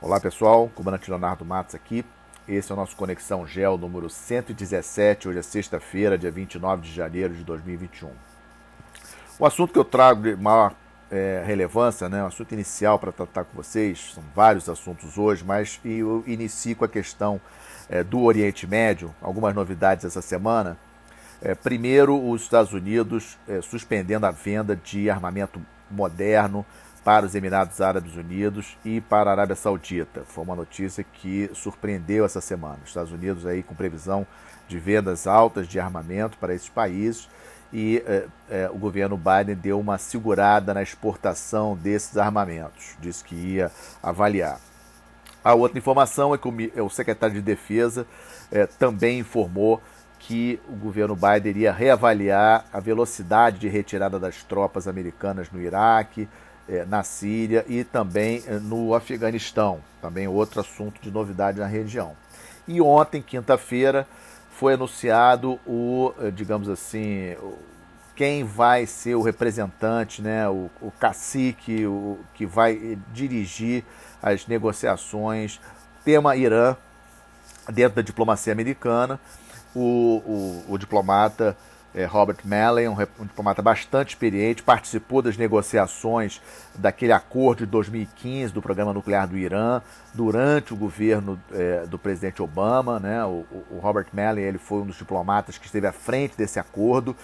Olá pessoal, comandante Leonardo Matos aqui. Esse é o nosso Conexão Gel número 117, hoje é sexta-feira, dia 29 de janeiro de 2021. O assunto que eu trago de maior relevância, o assunto inicial para tratar com vocês, são vários assuntos hoje, mas eu inicio com a questão do Oriente Médio, algumas novidades essa semana. Primeiro, os Estados Unidos suspendendo a venda de armamento moderno para os Emirados Árabes Unidos e para a Arábia Saudita. Foi uma notícia que surpreendeu essa semana. Os Estados Unidos aí com previsão de vendas altas de armamento para esses países e o governo Biden deu uma segurada na exportação desses armamentos. Disse que ia avaliar. A outra informação é que o secretário de Defesa também informou que o governo Biden iria reavaliar a velocidade de retirada das tropas americanas no Iraque, na Síria e também no Afeganistão. Também outro assunto de novidade na região. E ontem, quinta-feira, foi anunciado digamos assim, quem vai ser o representante, o cacique, que vai dirigir as negociações, tema Irã, dentro da diplomacia americana. O diplomata Robert Malley, um diplomata bastante experiente, participou das negociações daquele acordo de 2015 do programa nuclear do Irã durante o governo do presidente Obama. O Robert Malley ele foi um dos diplomatas que esteve à frente desse acordo.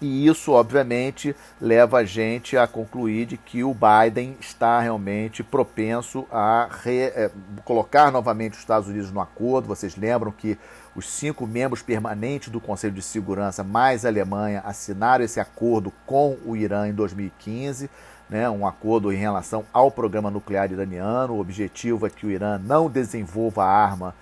E isso, obviamente, leva a gente a concluir de que o Biden está realmente propenso a colocar novamente os Estados Unidos no acordo. Vocês lembram que os 5 membros permanentes do Conselho de Segurança, mais a Alemanha, assinaram esse acordo com o Irã em 2015, um acordo em relação ao programa nuclear iraniano. O objetivo é que o Irã não desenvolva arma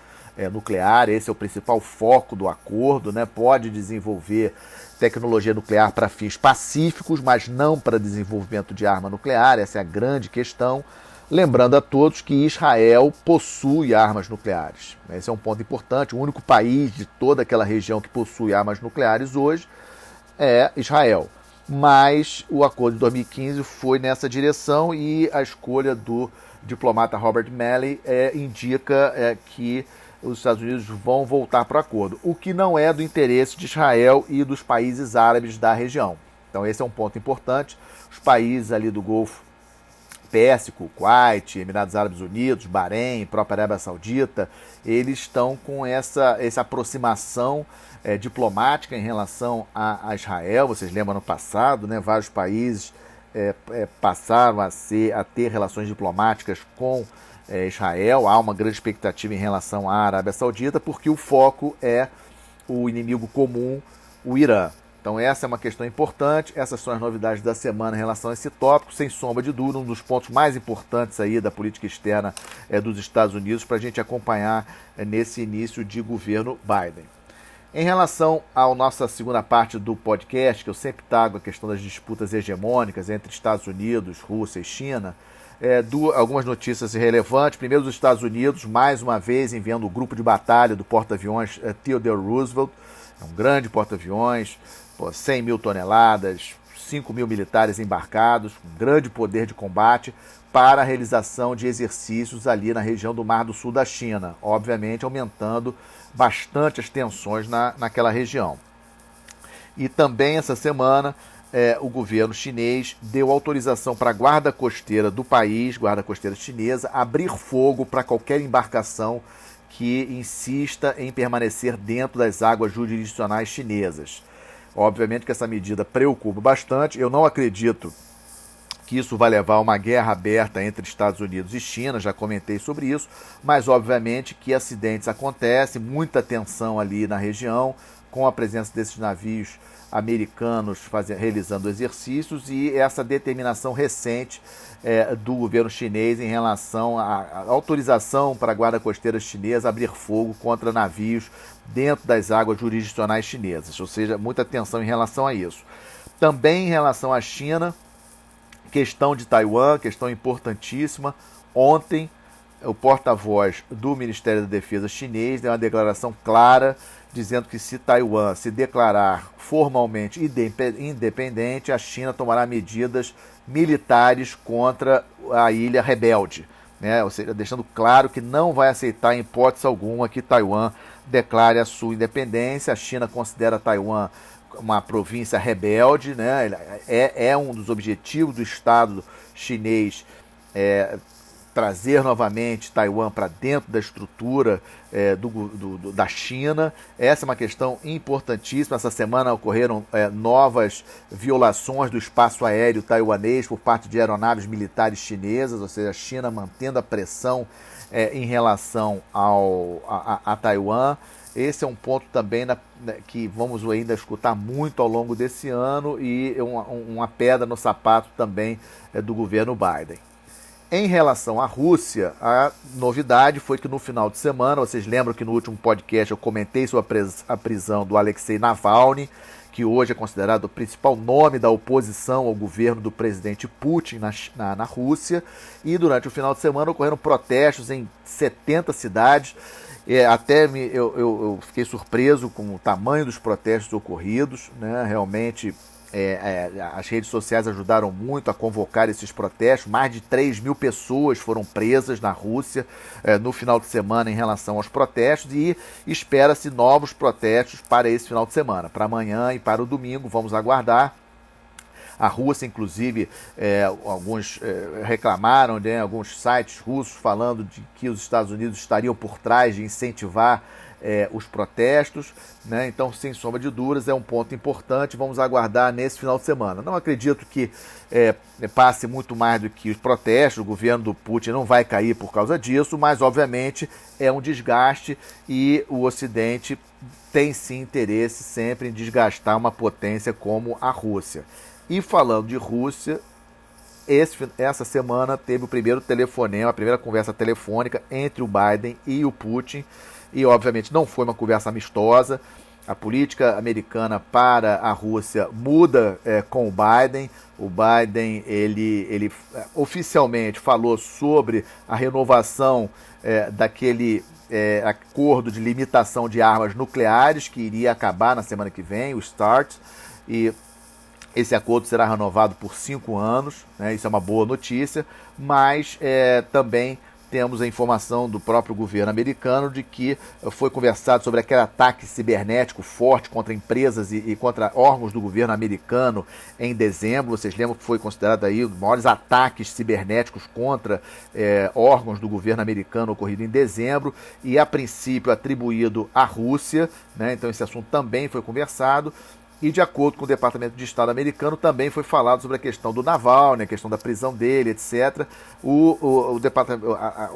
nuclear, esse é o principal foco do acordo. Pode desenvolver tecnologia nuclear para fins pacíficos, mas não para desenvolvimento de arma nuclear, essa é a grande questão. Lembrando a todos que Israel possui armas nucleares. Esse é um ponto importante, o único país de toda aquela região que possui armas nucleares hoje é Israel. Mas o acordo de 2015 foi nessa direção e a escolha do diplomata Robert Malley indica que os Estados Unidos vão voltar para o acordo, o que não é do interesse de Israel e dos países árabes da região. Então esse é um ponto importante. Os países ali do Golfo Pérsico, Kuwait, Emirados Árabes Unidos, Bahrein, própria Arábia Saudita, eles estão com essa aproximação diplomática em relação a Israel. Vocês lembram no passado, vários países passaram a ter relações diplomáticas com Israel. Há uma grande expectativa em relação à Arábia Saudita, porque o foco é o inimigo comum, o Irã. Então essa é uma questão importante, essas são as novidades da semana em relação a esse tópico, sem sombra de dúvida, um dos pontos mais importantes aí da política externa dos Estados Unidos para a gente acompanhar nesse início de governo Biden. Em relação à nossa segunda parte do podcast, que eu sempre trago a questão das disputas hegemônicas entre Estados Unidos, Rússia e China, algumas notícias relevantes. Primeiro, os Estados Unidos, mais uma vez, enviando o grupo de batalha do porta-aviões Theodore Roosevelt, um grande porta-aviões, 100 mil toneladas, 5 mil militares embarcados, um grande poder de combate para a realização de exercícios ali na região do Mar do Sul da China, obviamente aumentando bastante as tensões naquela região. E também essa semana o governo chinês deu autorização para a guarda costeira do país, guarda costeira chinesa, abrir fogo para qualquer embarcação que insista em permanecer dentro das águas jurisdicionais chinesas. Obviamente que essa medida preocupa bastante. Eu não acredito que isso vai levar a uma guerra aberta entre Estados Unidos e China, já comentei sobre isso, mas obviamente que acidentes acontecem, muita tensão ali na região, com a presença desses navios americanos realizando exercícios e essa determinação recente do governo chinês em relação à autorização para a guarda costeira chinesa abrir fogo contra navios dentro das águas jurisdicionais chinesas, ou seja, muita atenção em relação a isso. Também em relação à China, questão de Taiwan, questão importantíssima. Ontem, o porta-voz do Ministério da Defesa chinês deu uma declaração clara dizendo que se Taiwan se declarar formalmente independente, a China tomará medidas militares contra a ilha rebelde. né, ou seja, deixando claro que não vai aceitar em hipótese alguma que Taiwan declare a sua independência. A China considera Taiwan uma província rebelde, né? É um dos objetivos do Estado chinês trazer novamente Taiwan para dentro da estrutura da China. Essa é uma questão importantíssima. Essa semana ocorreram novas violações do espaço aéreo taiwanês por parte de aeronaves militares chinesas, ou seja, a China mantendo a pressão em relação a Taiwan. Esse é um ponto também que vamos ainda escutar muito ao longo desse ano e uma pedra no sapato também do governo Biden. Em relação à Rússia, a novidade foi que no final de semana, vocês lembram que no último podcast eu comentei sobre a prisão do Alexei Navalny, que hoje é considerado o principal nome da oposição ao governo do presidente Putin na Rússia, e durante o final de semana ocorreram protestos em 70 cidades. Eu fiquei surpreso com o tamanho dos protestos ocorridos, né? Realmente as redes sociais ajudaram muito a convocar esses protestos. Mais de 3.000 pessoas foram presas na Rússia no final de semana em relação aos protestos, e espera-se novos protestos para esse final de semana, para amanhã e para o domingo. Vamos aguardar. A Rússia, inclusive, alguns reclamaram, né, alguns sites russos falando de que os Estados Unidos estariam por trás de incentivar os protestos, né? Então, sem sombra de dúvidas, é um ponto importante. Vamos aguardar nesse final de semana. Não acredito que passe muito mais do que os protestos. O governo do Putin não vai cair por causa disso, mas, obviamente, é um desgaste e o Ocidente tem, sim, interesse sempre em desgastar uma potência como a Rússia. E falando de Rússia, essa semana teve o primeiro telefonema, a primeira conversa telefônica entre o Biden e o Putin, e obviamente não foi uma conversa amistosa. A política americana para a Rússia muda com o Biden. O Biden ele oficialmente falou sobre a renovação daquele acordo de limitação de armas nucleares que iria acabar na semana que vem, o START, e esse acordo será renovado por 5 anos, né? Isso é uma boa notícia, mas também temos a informação do próprio governo americano de que foi conversado sobre aquele ataque cibernético forte contra empresas e contra órgãos do governo americano em dezembro. Vocês lembram que foi considerado aí os maiores ataques cibernéticos contra órgãos do governo americano ocorrido em dezembro, e a princípio atribuído à Rússia, né? Então esse assunto também foi conversado. E, de acordo com o Departamento de Estado americano, também foi falado sobre a questão do Navalny, a questão da prisão dele, etc. O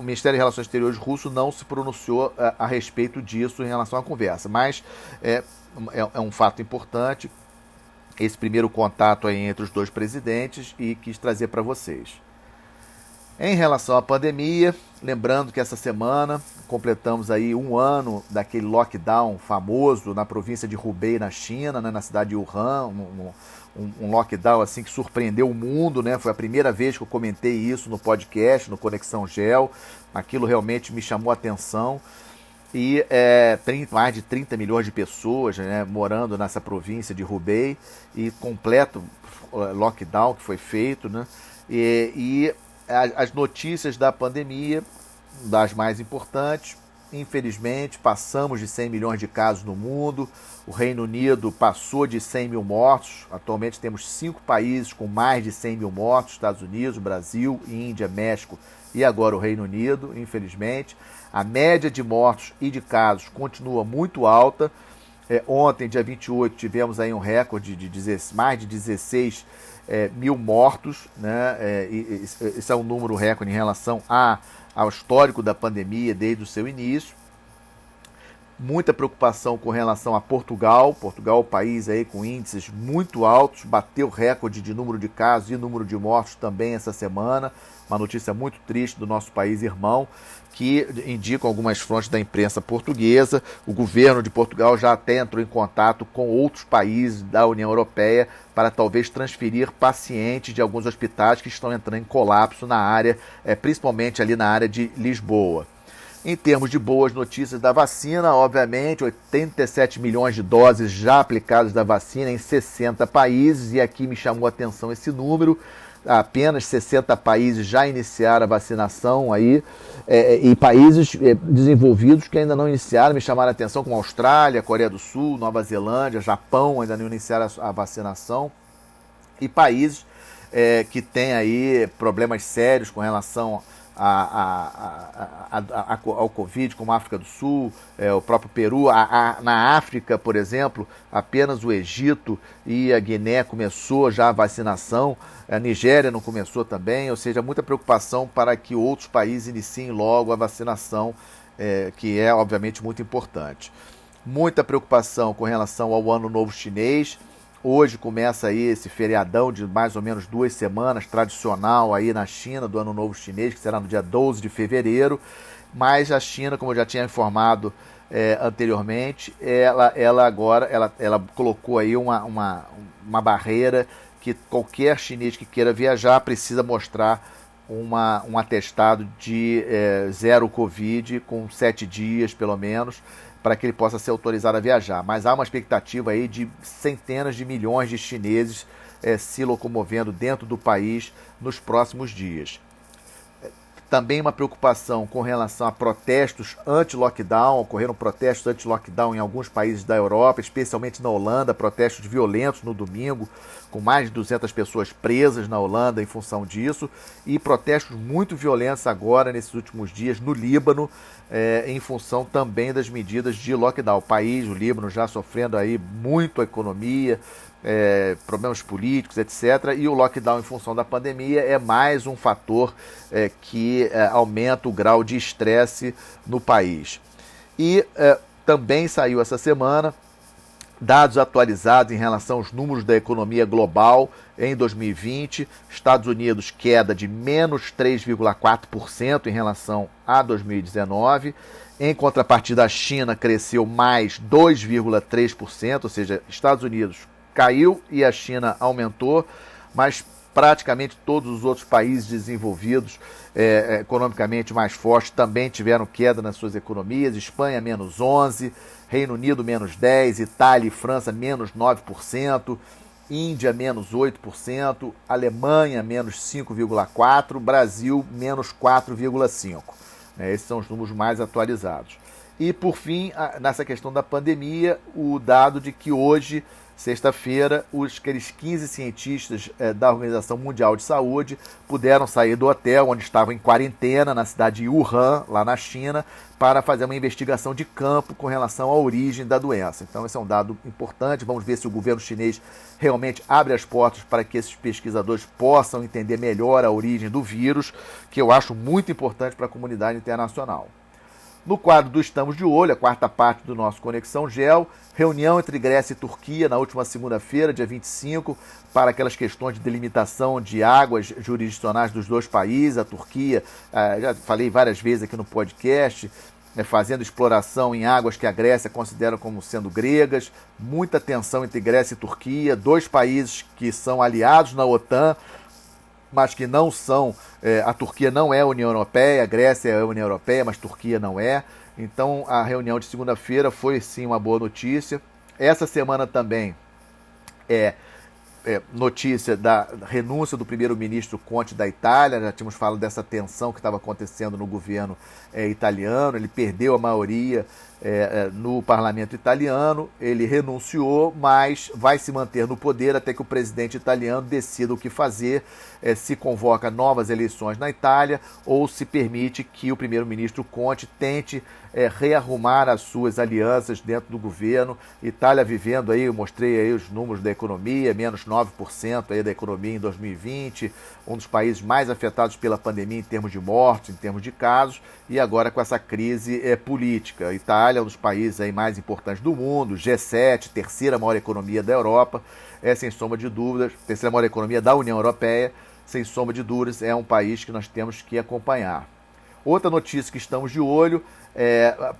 Ministério de Relações Exteriores russo não se pronunciou a respeito disso em relação à conversa, mas é um fato importante esse primeiro contato aí entre os dois presidentes, e quis trazer para vocês. Em relação à pandemia, lembrando que essa semana completamos aí 1 ano daquele lockdown famoso na província de Hubei, na China, né, na cidade de Wuhan, um lockdown assim que surpreendeu o mundo, né? Foi a primeira vez que eu comentei isso no podcast, no Conexão Gel. Aquilo realmente me chamou a atenção. E mais de 30 milhões de pessoas, né, morando nessa província de Hubei, e completo lockdown que foi feito, né? E as notícias da pandemia, das mais importantes, infelizmente, passamos de 100 milhões de casos no mundo. O Reino Unido passou de 100 mil mortos. Atualmente temos 5 países com mais de 100 mil mortos: Estados Unidos, Brasil, Índia, México e agora o Reino Unido, infelizmente. A média de mortos e de casos continua muito alta. Ontem, dia 28, tivemos aí um recorde de mais de 16 mil mortos, né? Esse é um número recorde em relação ao histórico da pandemia desde o seu início. Muita preocupação com relação a Portugal. Portugal é um país aí com índices muito altos, bateu recorde de número de casos e número de mortos também essa semana. Uma notícia muito triste do nosso país irmão, que indicam algumas fontes da imprensa portuguesa. O governo de Portugal já até entrou em contato com outros países da União Europeia para talvez transferir pacientes de alguns hospitais que estão entrando em colapso na área, principalmente ali na área de Lisboa. Em termos de boas notícias da vacina, obviamente, 87 milhões de doses já aplicadas da vacina em 60 países, e aqui me chamou a atenção esse número. apenas 60 países já iniciaram a vacinação aí, e países desenvolvidos que ainda não iniciaram, me chamaram a atenção, como Austrália, Coreia do Sul, Nova Zelândia, Japão, ainda não iniciaram a vacinação, e países que têm aí problemas sérios com relação ao Covid, como a África do Sul, o próprio Peru. Na África, por exemplo, apenas o Egito e a Guiné começou já a vacinação, a Nigéria não começou também, ou seja, muita preocupação para que outros países iniciem logo a vacinação, que é obviamente muito importante. Muita preocupação com relação ao Ano Novo Chinês. Hoje começa aí esse feriadão de mais ou menos 2 semanas, tradicional aí na China, do Ano Novo Chinês, que será no dia 12 de fevereiro. Mas a China, como eu já tinha informado anteriormente, ela agora colocou aí uma barreira que qualquer chinês que queira viajar precisa mostrar um atestado de zero Covid com 7 dias, pelo menos, para que ele possa ser autorizado a viajar. Mas há uma expectativa aí de centenas de milhões de chineses se locomovendo dentro do país nos próximos dias. Também uma preocupação com relação a protestos anti-lockdown. Ocorreram protestos anti-lockdown em alguns países da Europa, especialmente na Holanda, protestos violentos no domingo, com mais de 200 pessoas presas na Holanda em função disso, e protestos muito violentos agora, nesses últimos dias, no Líbano, em função também das medidas de lockdown. O país, o Líbano, já sofrendo aí muito a economia, problemas políticos, etc. E o lockdown em função da pandemia é mais um fator que aumenta o grau de estresse no país. E também saiu essa semana dados atualizados em relação aos números da economia global em 2020. Estados Unidos, queda de menos 3,4% em relação a 2019. Em contrapartida, a China cresceu mais 2,3%, ou seja, Estados Unidos caiu e a China aumentou, mas praticamente todos os outros países desenvolvidos, economicamente mais fortes, também tiveram queda nas suas economias. Espanha, menos 11%, Reino Unido, menos 10%, Itália e França, menos 9%, Índia, menos 8%, Alemanha, menos 5,4%, Brasil, menos 4,5%. Esses são os números mais atualizados. E, por fim, nessa questão da pandemia, o dado de que hoje, sexta-feira, aqueles 15 cientistas da Organização Mundial de Saúde puderam sair do hotel onde estavam em quarentena, na cidade de Wuhan, lá na China, para fazer uma investigação de campo com relação à origem da doença. Então, esse é um dado importante. Vamos ver se o governo chinês realmente abre as portas para que esses pesquisadores possam entender melhor a origem do vírus, que eu acho muito importante para a comunidade internacional. No quadro do Estamos de Olho, a quarta parte do nosso Conexão Gel, reunião entre Grécia e Turquia na última segunda-feira, dia 25, para aquelas questões de delimitação de águas jurisdicionais dos dois países. A Turquia, já falei várias vezes aqui no podcast, fazendo exploração em águas que a Grécia considera como sendo gregas, muita tensão entre Grécia e Turquia, dois países que são aliados na OTAN, mas que não são, a Turquia não é a União Europeia, a Grécia é a União Europeia, mas a Turquia não é. Então a reunião de segunda-feira foi sim uma boa notícia. Essa semana também notícia da renúncia do primeiro-ministro Conte da Itália. Já tínhamos falado dessa tensão que estava acontecendo no governo italiano. Ele perdeu a maioria no parlamento italiano, ele renunciou, mas vai se manter no poder até que o presidente italiano decida o que fazer, se convoca novas eleições na Itália ou se permite que o primeiro-ministro Conte tente rearrumar as suas alianças dentro do governo. Itália vivendo aí, eu mostrei aí os números da economia, menos 9% aí da economia em 2020, um dos países mais afetados pela pandemia em termos de mortes, em termos de casos, e agora com essa crise política. A Itália é um dos países aí mais importantes do mundo, G7, terceira maior economia da Europa, sem sombra de dúvidas, terceira maior economia da União Europeia, sem sombra de dúvidas, é um país que nós temos que acompanhar. Outra notícia que estamos de olho,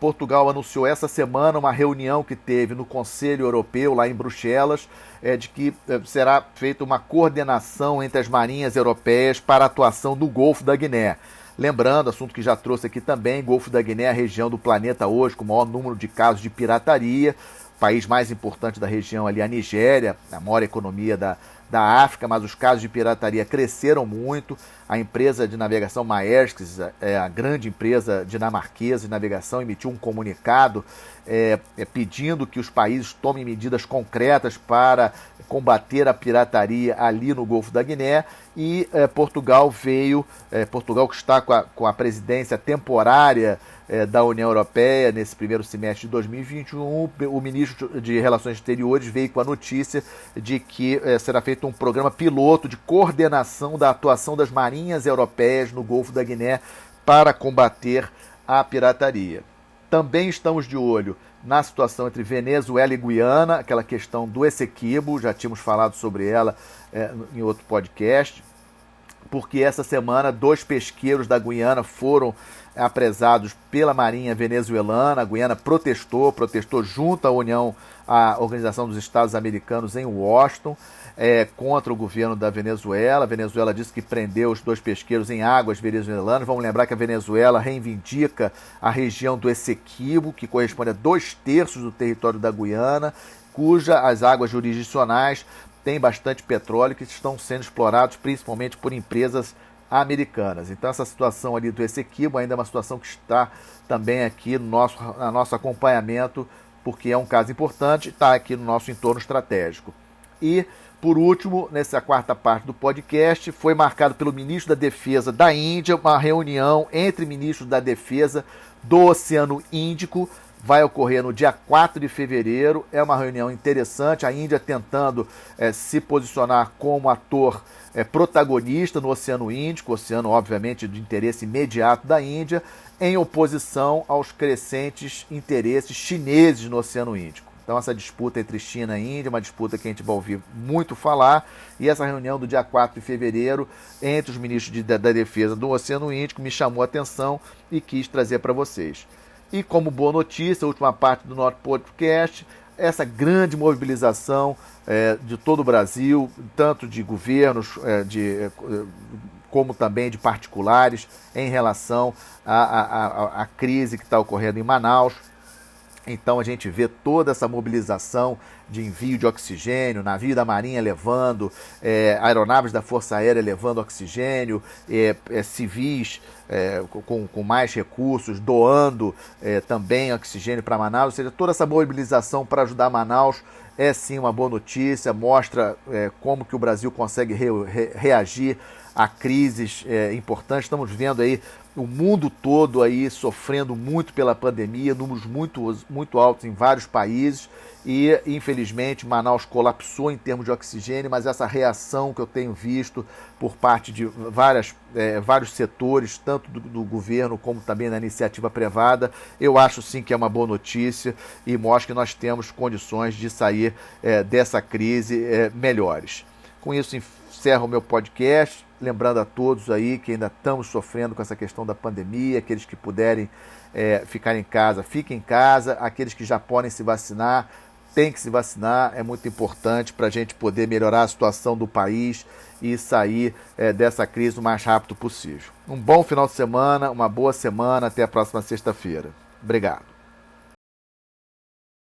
Portugal anunciou essa semana uma reunião que teve no Conselho Europeu, lá em Bruxelas, de que será feita uma coordenação entre as marinhas europeias para a atuação no Golfo da Guiné. Lembrando, assunto que já trouxe aqui também, Golfo da Guiné é a região do planeta hoje com o maior número de casos de pirataria. O país mais importante da região ali, a Nigéria, a maior economia da da África, mas os casos de pirataria cresceram muito. A empresa de navegação Maersk, a grande empresa dinamarquesa de navegação, emitiu um comunicado pedindo que os países tomem medidas concretas para combater a pirataria ali no Golfo da Guiné. E Portugal que está com a presidência temporária da União Europeia nesse primeiro semestre de 2021, o ministro de Relações Exteriores veio com a notícia de que será feito um programa piloto de coordenação da atuação das marinhas europeias no Golfo da Guiné para combater a pirataria. Também estamos de olho na situação entre Venezuela e Guiana, aquela questão do Essequibo, já tínhamos falado sobre ela em outro podcast, porque essa semana 2 pesqueiros da Guiana foram apresados pela Marinha venezuelana. A Guiana protestou junto à Organização dos Estados Americanos em Washington, contra o governo da Venezuela. A Venezuela disse que prendeu os 2 pesqueiros em águas venezuelanas. Vamos lembrar que a Venezuela reivindica a região do Essequibo, que corresponde a 2/3 do território da Guiana, cuja as águas jurisdicionais têm bastante petróleo, que estão sendo explorados principalmente por empresas americanas. Então essa situação ali do Essequibo ainda é uma situação que está também aqui no nosso acompanhamento, porque é um caso importante, está aqui no nosso entorno estratégico. E, por último, nessa quarta parte do podcast, foi marcado pelo ministro da Defesa da Índia uma reunião entre ministros da Defesa do Oceano Índico. Vai ocorrer no dia 4 de fevereiro, é uma reunião interessante, a Índia tentando se posicionar como ator protagonista no Oceano Índico, oceano obviamente de interesse imediato da Índia, em oposição aos crescentes interesses chineses no Oceano Índico. Então essa disputa entre China e Índia é uma disputa que a gente vai ouvir muito falar, e essa reunião do dia 4 de fevereiro entre os ministros da Defesa do Oceano Índico me chamou a atenção e quis trazer para vocês. E como boa notícia, a última parte do nosso podcast, essa grande mobilização de todo o Brasil, tanto de governos como também de particulares, em relação à crise que está ocorrendo em Manaus. Então a gente vê toda essa mobilização de envio de oxigênio, navio da Marinha levando, aeronaves da Força Aérea levando oxigênio, civis com mais recursos, doando também oxigênio para Manaus. Ou seja, toda essa mobilização para ajudar Manaus é sim uma boa notícia, mostra como que o Brasil consegue reagir a crises importantes. Estamos vendo aí o mundo todo aí sofrendo muito pela pandemia, números muito altos em vários países, e infelizmente Manaus colapsou em termos de oxigênio, mas essa reação que eu tenho visto por parte de vários setores, tanto do governo como também da iniciativa privada, eu acho sim que é uma boa notícia e mostra que nós temos condições de sair dessa crise melhores. Com isso, encerro o meu podcast, lembrando a todos aí que ainda estamos sofrendo com essa questão da pandemia, aqueles que puderem ficar em casa, fiquem em casa, aqueles que já podem se vacinar, têm que se vacinar, é muito importante para a gente poder melhorar a situação do país e sair dessa crise o mais rápido possível. Um bom final de semana, uma boa semana, até a próxima sexta-feira. Obrigado.